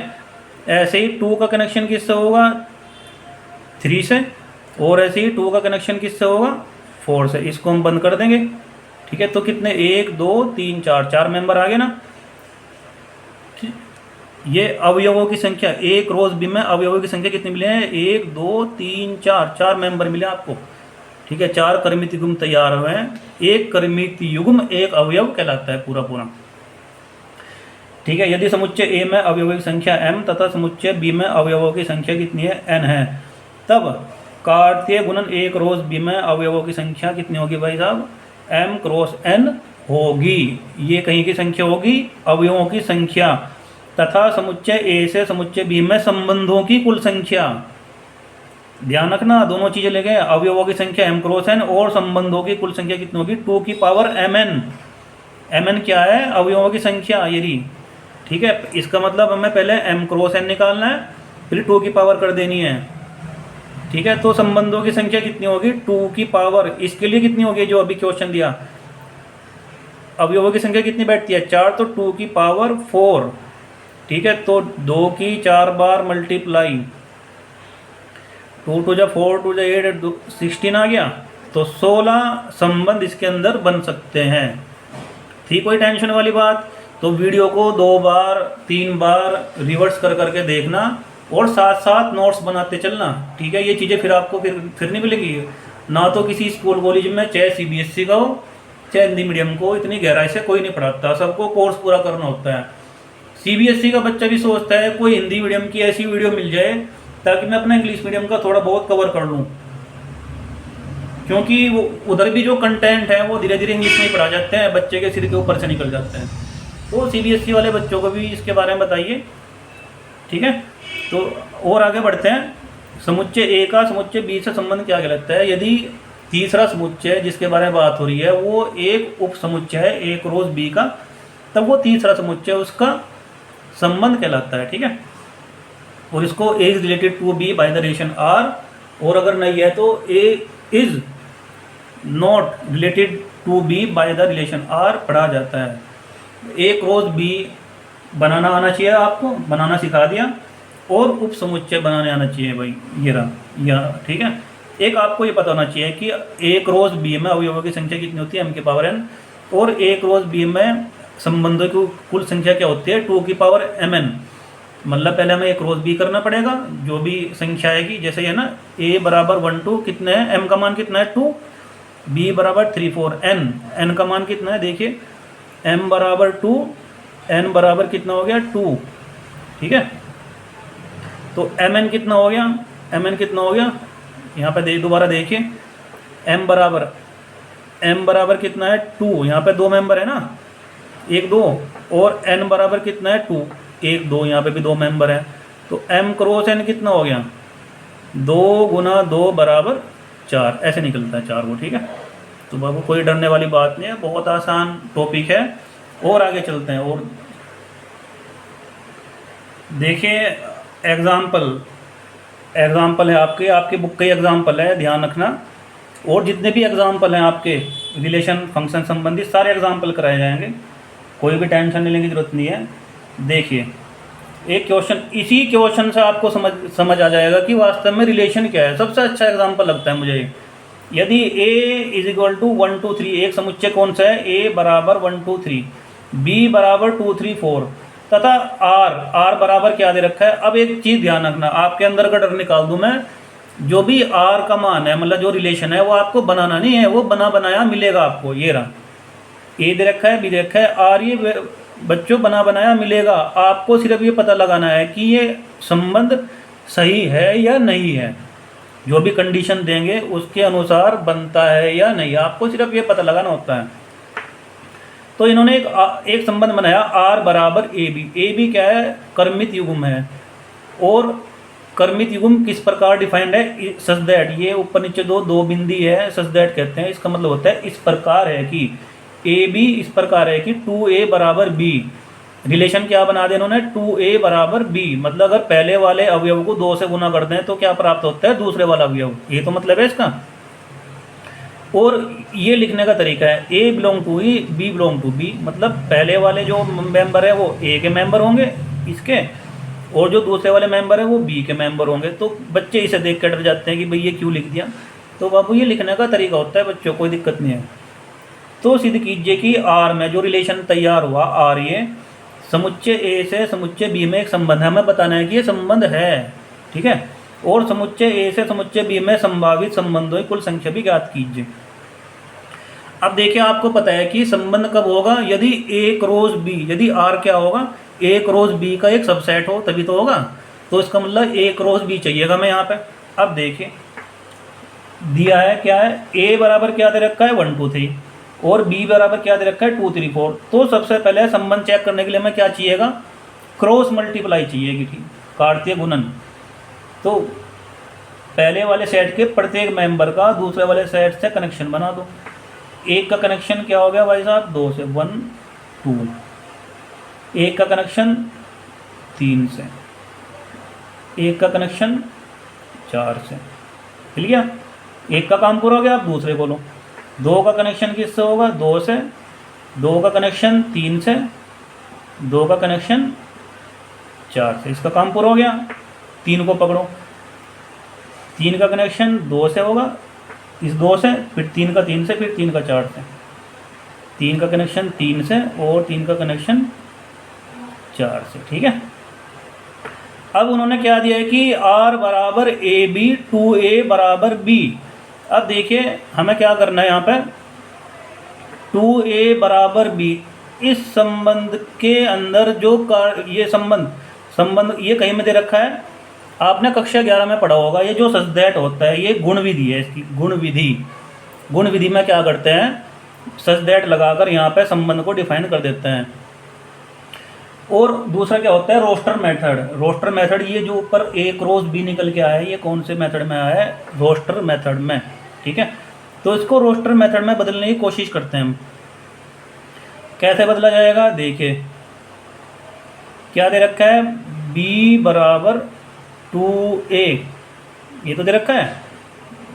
S1: ऐसे ही 2 का कनेक्शन किससे होगा, 3 से। और ऐसे ही 2 का कनेक्शन किससे होगा, 4 से। इसको हम बंद कर देंगे, ठीक है। तो कितने, 1 2 3 4, 4 मेंबर आ गए ना। ये अवयवों की संख्या a क्रॉस b में अवयवों की संख्या कितनी मिले हैं, 1 2 3 4, 4 मेंबर मिले आपको, ठीक है। 4 कर्मित युग्म तैयार हुए हैं। एक कर्मित युग्म एक अवयव कहलाता है पूरा पूरा, ठीक है। यदि समुच्चय ए में अवयवों की संख्या m तथा समुच्चय बी में अवयवों की संख्या कितनी है, n है, तब कार्तीय गुणन a क्रॉस b में अवयवों की संख्या कितनी होगी भाई साहब, m क्रॉस n होगी। ये कहीं की संख्या होगी, अवयवों की संख्या, तथा समुच्चय ए से समुच्चय बी में संबंधों की कुल संख्या। ध्यान रखना, दोनों चीजें ले गए, अवयवों की संख्या m क्रॉस n और संबंधों की कुल संख्या कितनी होगी, 2 की पावर mn। mn क्या है, अवयवों की संख्या यदि, ठीक है। इसका मतलब हमें पहले m क्रॉस n निकालना है, फिर 2 की पावर कर देनी है, ठीक है। तो संबंधों की संख्या कितनी होगी, 2 की पावर, इसके लिए कितनी होगी जो अभी क्वेश्चन दिया, अवयवों की संख्या कितनी बैठती है, 4, तो 2 की पावर 4, ठीक है। तो 2 की 4 बार मल्टीप्लाई, 2 2 4 2 8 16 आ गया। तो 16 संबंध इसके अंदर बन सकते हैं, थी कोई टेंशन वाली बात। तो वीडियो को 2 बार 3 बार रिवर्स कर करके देखना और साथ साथ नोट्स बनाते चलना, ठीक है। ये चीज़ें फिर आपको फिर नहीं मिलेगी ना, तो किसी स्कूल कॉलेज में चाहे CBSE का हो चाहे हिंदी मीडियम को, इतनी गहराई से कोई नहीं पढ़ाता, सबको कोर्स पूरा करना होता है। CBSE का बच्चा भी सोचता है कोई हिंदी मीडियम की ऐसी वीडियो मिल जाए ताकि मैं अपना इंग्लिश मीडियम का थोड़ा बहुत कवर कर लूँ, क्योंकि वो उधर भी जो कंटेंट है वो धीरे धीरे इंग्लिश में ही पढ़ा जाते हैं, बच्चे के सिर के ऊपर से निकल जाते हैं। तो CBSE वाले बच्चों को भी इसके बारे में बताइए, ठीक है। तो और आगे बढ़ते हैं, समुच्चय ए का समुच्चय बी से संबंध क्या कहलाता है। यदि तीसरा समुच्चय जिसके बारे में बात हो रही है वो एक उप समुच्चय है ए क्रॉस बी का, तब वो तीसरा समुच्चय उसका संबंध कहलाता है, ठीक है। और इसको A is related to B by the relation R, और अगर नहीं है तो A is not related to B by the relation R पढ़ा जाता है। ए क्रॉस बी बनाना आना चाहिए आपको, बनाना सिखा दिया, और उप समुच्चय बनाने आना चाहिए भाई, ये रहा, ठीक है। एक आपको ये पता होना चाहिए कि ए क्रॉस बी में अवयवों की संख्या कितनी होती है, m की पावर n, और ए क्रॉस बी में संबंधों की कुल संख्या क्या होती है, 2 की पावर mn। मतलब पहले हमें ए क्रॉस बी करना पड़ेगा, जो भी संख्या आएगी, जैसे ये ना a बराबर 1 2 कितने है, m का मान कितना है 2, बी बराबर 3 4, एन का मान कितना है देखिए, एम बराबर 2, एन बराबर कितना हो गया 2, ठीक है। तो एम एन कितना हो गया, एम एन कितना हो गया, यहाँ पे दोबारा देखिए, एम बराबर कितना है 2, यहाँ पे 2 मेंबर है ना, 1 2, और एन बराबर कितना है 2, 1 2, यहाँ पे भी 2 मेंबर है। तो एम क्रॉस एन कितना हो गया, 2 गुना 2 बराबर 4, ऐसे निकलता है 4 को, ठीक है। तो बाबू कोई डरने वाली बात नहीं है, बहुत आसान टॉपिक है। और आगे चलते हैं, और देखिए एग्जाम्पल है आपकी बुक का ही एग्जाम्पल है, ध्यान रखना। और जितने भी एग्जाम्पल हैं आपके रिलेशन फंक्शन संबंधी सारे एग्जाम्पल कराए जाएंगे, कोई भी टेंशन लेने की जरूरत नहीं है। देखिए एक क्वेश्चन, इसी क्वेश्चन से आपको समझ आ जाएगा कि वास्तव में रिलेशन क्या है। सबसे अच्छा एग्जाम्पल लगता है मुझे, यदि a इज इक्वल टू 1 2 3, एक समुच्चय कौन सा है, a बराबर 1 2 3, b बराबर 2 3 4, तथा r बराबर क्या दे रखा है। अब एक चीज़ ध्यान रखना, आपके अंदर का डर निकाल दूं मैं, जो भी r का मान है, मतलब जो रिलेशन है, वो आपको बनाना नहीं है, वो बना बनाया मिलेगा आपको। ये रहा, a दे रखा है, b दे रखा है, r ये बच्चों बना बनाया मिलेगा। आपको सिर्फ ये पता लगाना है कि ये संबंध सही है या नहीं है, जो भी कंडीशन देंगे उसके अनुसार बनता है या नहीं, आपको सिर्फ ये पता लगाना होता है। तो इन्होंने एक संबंध बनाया r बराबर ए बी क्या है, कर्मित युग्म है। और कर्मित युग्म किस प्रकार डिफाइंड है, सच दैट, ये ऊपर नीचे दो बिंदी है, सच दैट कहते हैं। इसका मतलब होता है इस प्रकार है कि ए बी इस प्रकार है कि 2a बराबर b। रिलेशन क्या बना दिया इन्होंने, 2a बराबर b, मतलब अगर पहले वाले अवयव को 2 से गुना कर दें तो क्या प्राप्त होता है, दूसरे वाला अवयव। ये तो मतलब है इसका। और ये लिखने का तरीका है, a belong to E, b belong to b, मतलब पहले वाले जो मेंबर है वो a के मेंबर होंगे इसके, और जो दूसरे वाले मेंबर है वो b के मेंबर होंगे। तो बच्चे इसे देख कर डर जाते हैं कि भाई ये क्यों लिख दिया। तो बाबू ये लिखने का तरीका होता है बच्चों, कोई दिक्कत नहीं है। तो सिद्ध कीजिए कि R में जो रिलेशन तैयार हुआ, R ये समुच्चय A से समुच्चय B में एक संबंध है, हमें बताना है कि ये संबंध है, ठीक है। और समुच्चय A से समुच्चय B में संभावित संबंधों की कुल संख्या भी ज्ञात कीजिए। अब देखिए आपको पता है कि संबंध कब होगा, यदि A क्रॉस B, यदि R क्या होगा, A क्रॉस B का एक सबसेट हो तभी तो होगा। तो इसका मतलब A क्रॉस B चाहिएगा मैं यहाँ पे। अब देखिए दिया है क्या है, A बराबर क्या दे रखा है 1 2 3, और b बराबर क्या दे रखा है 2 3 4। तो सबसे पहले संबंध चेक करने के लिए हमें क्या चाहिएगा, क्रॉस मल्टीप्लाई चाहिए, कि कार्तीय गुणन। तो पहले वाले सेट के प्रत्येक मेंबर का दूसरे वाले सेट से कनेक्शन बना दो। एक का कनेक्शन क्या हो गया भाई साहब, 2 से 1 2, एक का कनेक्शन 3 से, एक का कनेक्शन 4 से, मिल गया। एक का काम पूरा हो गया, आप दूसरे को लो। 2 का कनेक्शन किससे होगा, 2 से, 2 का कनेक्शन 3 से, 2 का कनेक्शन 4 से, इसका काम पूरा हो गया। 3 को पकड़ो, 3 का कनेक्शन 2 से होगा, इस 2 से, फिर 3 का 3 से, फिर 3 का 4 से, 3 का कनेक्शन 3 से, और 3 का कनेक्शन 4 से, ठीक है। अब उन्होंने क्या दिया है कि R बराबर ए बी, 2a बराबर b। अब देखिए हमें क्या करना है यहाँ पे, 2a बराबर b, इस संबंध के अंदर जो ये संबंध ये कहीं में दे रखा है, आपने कक्षा 11 में पढ़ा होगा। ये जो सच दैट होता है ये गुण विधि है, इसकी गुण विधि में क्या करते हैं, सच दैट लगाकर यहाँ पे संबंध को डिफाइन कर देते हैं। और दूसरा क्या होता है, रोस्टर मेथड। ये जो ऊपर a क्रॉस b निकल के आया है, ये कौन से मेथड में आया है, रोस्टर मेथड में, ठीक है। तो इसको रोस्टर मेथड में बदलने की कोशिश करते हैं हम। कैसे बदला जाएगा, देखिए क्या दे रखा है, b बराबर 2a, ये तो दे रखा है,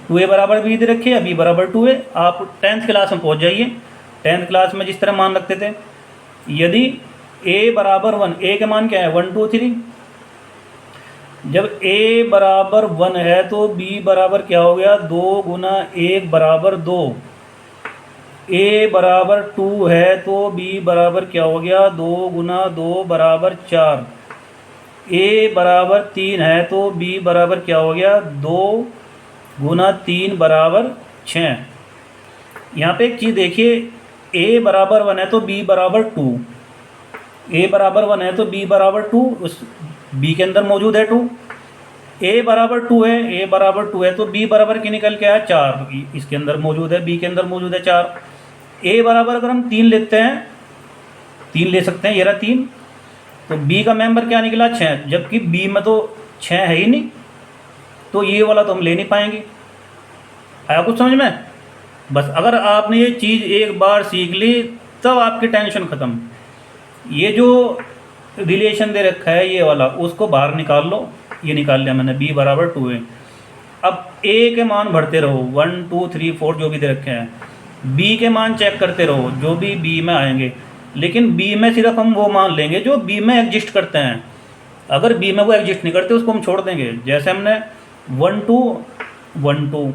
S1: 2a बराबर b दे रखी है, b बराबर 2a। आप 10th क्लास में पहुंच जाइए, 10th क्लास में जिस तरह मान रखते थे, यदि a बराबर 1, a के मान क्या है 1 2 3, जब a बराबर 1 है तो b बराबर क्या हो गया, 2 गुना 1 बराबर 2, a बराबर 2 है तो b बराबर क्या हो गया, 2 गुना 2 बराबर 4, a बराबर 3 है तो b बराबर क्या हो गया, 2 गुना 3 बराबर 6। यहाँ पे एक चीज़ देखिए, a बराबर 1 है तो b बराबर 2, a बराबर 1 है तो b बराबर 2, उस b के अंदर मौजूद है 2। a बराबर 2 है, a बराबर 2 है तो b बराबर की निकल के आया 4, इसके अंदर मौजूद है, b के अंदर मौजूद है 4। a बराबर अगर हम 3 लेते हैं, 3 ले सकते हैं, ये रहा 3, तो b का मेंबर क्या निकला 6, जबकि b में तो 6 है ही नहीं, तो ये वाला तो हम ले नहीं पाएंगे। आया कुछ समझ में? बस अगर आपने ये चीज़ एक बार सीख ली तब आपकी टेंशन ख़त्म। ये जो रिलेशन दे रखा है ये वाला, उसको बाहर निकाल लो, ये निकाल लिया मैंने, b बराबर 2 है। अब a के मान भरते रहो, 1 2 3 4 जो भी दे रखे हैं, b के मान चेक करते रहो जो भी b में आएंगे, लेकिन b में सिर्फ हम वो मान लेंगे जो b में एग्जिस्ट करते हैं। अगर b में वो एग्जिस्ट नहीं करते उसको हम छोड़ देंगे। जैसे हमने 1 2 1 2,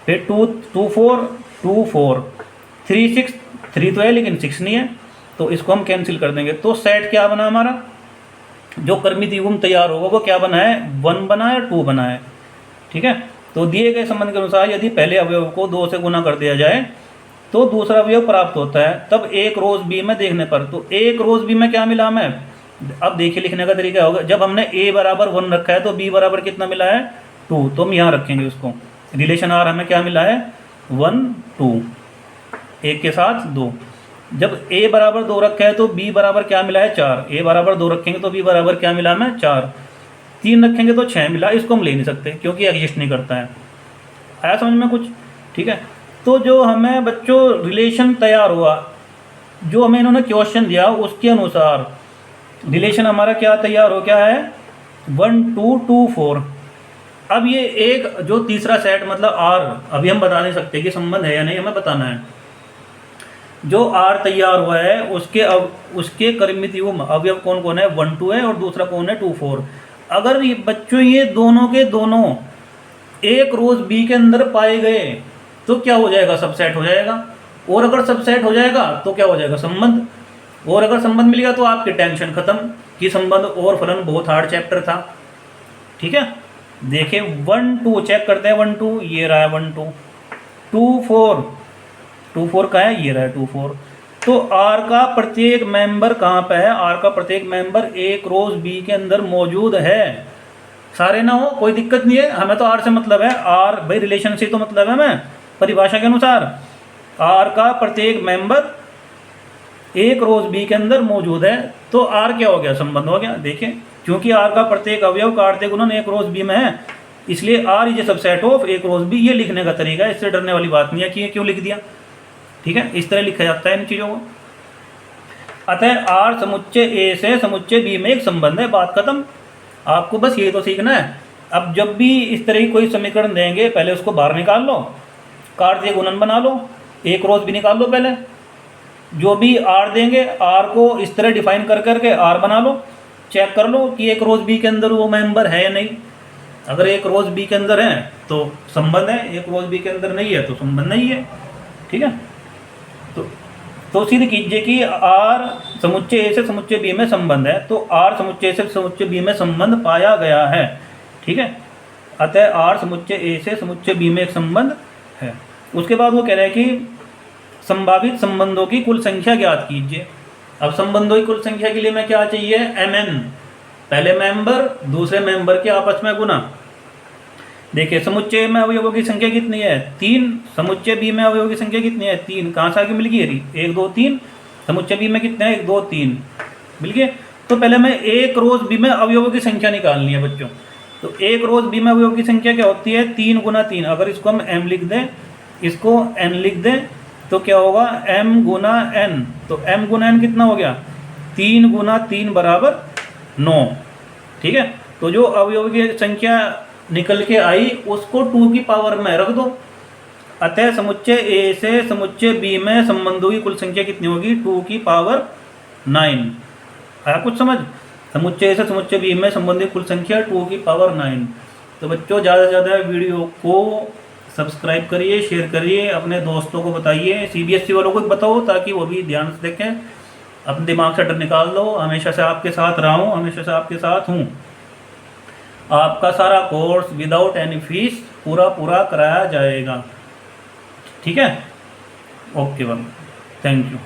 S1: फिर 2 2 4 2 4, 3 6, 3 तो है लेकिन 6 नहीं है, तो इसको हम कैंसिल कर देंगे। तो सेट क्या बना हमारा, जो कर्मित युग्म तैयार होगा वो क्या बना है, 1 बना है, 2 बना है। ठीक है, तो दिए गए संबंध के अनुसार यदि पहले अवयव को 2 से गुना कर दिया जाए तो दूसरा अवयव प्राप्त होता है। तब एक रोज बी में देखने पर, तो एक रोज बी में क्या मिला हमें, अब देखिए लिखने का तरीका होगा, जब हमने a बराबर 1 रखा है तो b बराबर कितना मिला है 2, तो हम यहाँ रखेंगे उसको। रिलेशन आर हमें क्या मिला है 1 2, एक के साथ 2। जब a बराबर 2 रखा है तो b बराबर क्या मिला है 4, a बराबर 2 रखेंगे तो b बराबर क्या मिला हमें 4, 3 रखेंगे तो 6 मिला। इसको हम ले नहीं सकते क्योंकि एग्जिस्ट नहीं करता है। आया समझ में कुछ? ठीक है, तो जो हमें बच्चों रिलेशन तैयार हुआ, जो हमें इन्होंने क्वेश्चन दिया उसके अनुसार रिलेशन हमारा क्या तैयार हो, क्या है 1 2 2 4। अब ये एक जो तीसरा सेट मतलब आर, अभी हम बता नहीं सकते कि संबंध है या नहीं, हमें बताना है। जो आर तैयार हुआ है उसके कर्मित युग्म अवयव कौन कौन है, 1 2 है और दूसरा कौन है 2 4। अगर ये बच्चों ये दोनों के दोनों एक रोज बी के अंदर पाए गए तो क्या हो जाएगा, सबसेट हो जाएगा। और अगर सबसेट हो जाएगा तो क्या हो जाएगा, संबंध। और अगर संबंध मिल गया तो आपकी टेंशन खत्म कि संबंध और फलन बहुत हार्ड चैप्टर था। ठीक है, देखिए 1 2 चेक करते हैं, 1 2 ये रहा है 1 2, 2 4 2 4 का है, ये रहा है 2 4। तो आर का प्रत्येक मेंबर कहाँ पे है, आर का प्रत्येक मेंबर एक रोज बी के अंदर मौजूद है। सारे ना हो कोई दिक्कत नहीं है, हमें तो आर से मतलब है, आर भाई रिलेशन से तो मतलब है हमें परिभाषा के अनुसार। आर का प्रत्येक मेंबर एक रोज बी के अंदर मौजूद है, तो आर क्या हो गया, संबंध हो गया। देखिए क्योंकि आर का प्रत्येक अवयव काटते गुणन एक रोज बी में है, इसलिए R is a subset of A cross B. ये लिखने का तरीका है, इससे डरने वाली बात नहीं है कि ये क्यों लिख दिया। ठीक है, इस तरह लिखा जाता है इन चीज़ों को। अतः आर समुच्चय ए से समुच्चय बी में एक संबंध है, बात खत्म। आपको बस ये तो सीखना है। अब जब भी इस तरह की कोई समीकरण देंगे पहले उसको बाहर निकाल लो, कार्तीय गुणन बना लो, एक रोज भी निकाल लो पहले। जो भी आर देंगे आर को इस तरह डिफाइन कर करके आर बना लो, चेक कर लो कि एक रोज बी के अंदर वो मेंबर है या नहीं। अगर एक रोज बी के अंदर है तो संबंध है, एक रोज बी के अंदर नहीं है तो संबंध नहीं है। ठीक है, तो सिद्ध कीजिए कि आर समुच्चय ए से समुच्चय बी में संबंध है, तो आर समुच्चय ए से समुच्चय बी में संबंध पाया गया है। ठीक है, अतः आर समुच्चय ए से समुच्चय बी में एक संबंध है। उसके बाद वो कह रहे हैं कि संभावित संबंधों की कुल संख्या ज्ञात कीजिए। अब संबंधों की कुल संख्या के लिए मैं क्या चाहिए, mn, पहले मेंबर दूसरे मेंबर के आपस में गुना। देखिए समुच्चय में अवयवों की संख्या कितनी है 3, समुच्चय बी में अवयवों की संख्या कितनी है 3, कहाँ से आगे मिल गई 1 2 3, समुच्चय बी में कितने हैं 1 2 3 मिल गए। तो पहले मैं एक रोज बी में अवयवों की संख्या निकालनी है बच्चों। तो एक रोज बी में अवयवों की संख्या क्या होती है 3 गुना 3। अगर इसको हम m लिख दें, इसको n लिख दें तो क्या होगा m गुना n। तो m गुना n कितना हो गया 3 गुना 3 बराबर 9। ठीक है, तो जो अवयव की संख्या निकल के आई उसको 2 की पावर में रख दो। अतः समुच्चय ए से समुच्चय बी में संबंधों की कुल संख्या कितनी होगी 2 की पावर 9। आया कुछ समझ? समुच्चय ए से समुच्चय बी में संबंधों की कुल संख्या 2 की पावर 9। तो बच्चों ज़्यादा से ज़्यादा वीडियो को सब्सक्राइब करिए, शेयर करिए, अपने दोस्तों को बताइए, CBSE वालों को बताओ ताकि वो भी ध्यान से देखें, अपने दिमाग से डर निकाल दो। हमेशा से आपके साथ रहा हूँ, हमेशा से आपके साथ हूँ। आपका सारा कोर्स विदाउट एनी फीस पूरा कराया जाएगा। ठीक है, ओके मैम, थैंक यू।